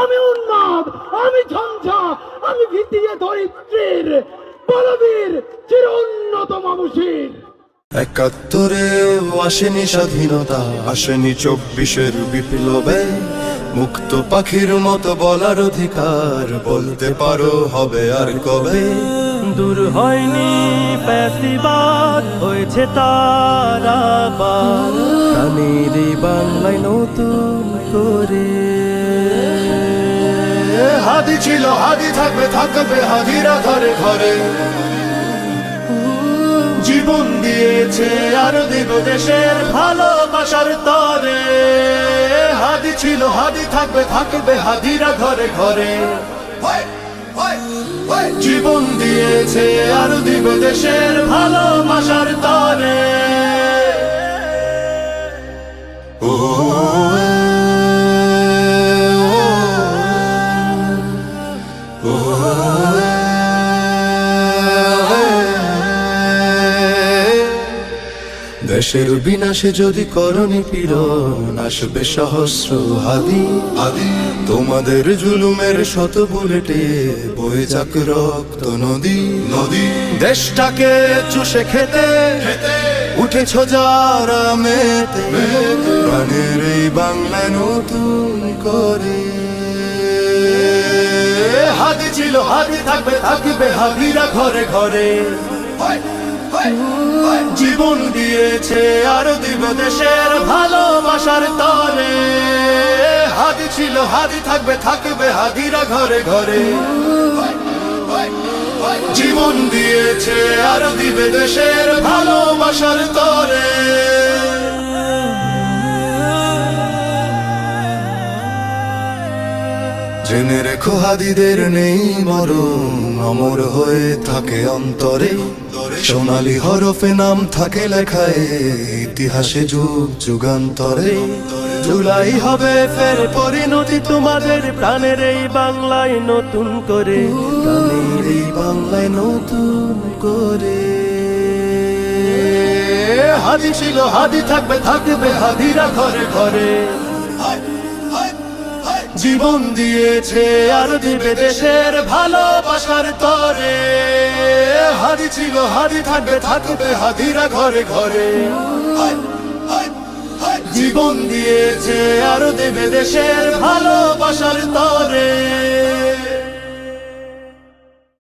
আমি উন্মাদ, আমি ঝঞ্ঝা, আমি ভিতিয়ে ধরিত্রীর বলবীর চির উন্নত মামুষীর। ৭১-এও আসেনি স্বাধীনতা, আসেনি ২৪-এর বিপ্লবে। মুক্ত পাখির মতো বলার অধিকার, বলতে পারো হবে আর কবে। দূর হয়নি ফ্যাসিবাদ, হয়েছে তার আবার প্রাণের এই বাংলায় নতুন করে। হাদি ছিল, হাদি থাকবে, থাকবে হাদিরা ঘরে ঘরে। জীবন দিয়েছে আরো দিব দেশের ভালোবাসার তরে। হাদি ছিল, হাদি থাকবে, থাকবে হাদিরা ঘরে ঘরে। জীবন দিয়েছে আরো দিব দেশের ভালোবাসার তরে। দেশের বিনাশে যদি করনি পীড়ন, আসবে সহস্র হাদি। তোমাদের জুলুমের শত বুলেটে বয়ে যাক রক্ত নদী নদী। দেশটাকে চুষে খেতে উঠেছ যারা মেতে, প্রাণের এই বাংলায় নতুন করে। হাদি ছিল, হাদি থাকবে, থাকবে হাদিরা ঘরে ঘরে। জীবন দিয়েছে আরো দিব দেশের ভালোবাসার তরে। হাদি ছিল, হাদি থাকবে, থাকবে হাদিরা ঘরে ঘরে। জীবন দিয়েছে আরো দিবে দেশের ভালোবাসার তরে। জেনে রেখো হাদিদের নেই মরণ, অমর হয়ে থাকে অন্তরে। সোনালী হরফে নাম থাকে লেখায়, ইতিহাসে যুগ যুগান্তরে। জুলাই হবে ফের পরিণতি তোমাদের প্রাণের এই বাংলায় নতুন করে। প্রাণের এই বাংলায় নতুন করে। হাদি ছিল, হাদি থাকবে, থাকবে হাদিরা ঘরে ঘরে। জীবন দিয়েছে আর দিবে দেশের ভালোবাসার তরে। হাদি ছিল, হাদি থাকবে, থাকবে হাদিরা ঘরে ঘরে। জীবন দিয়েছে আর দেবে দেশের ভালোবাসার তরে।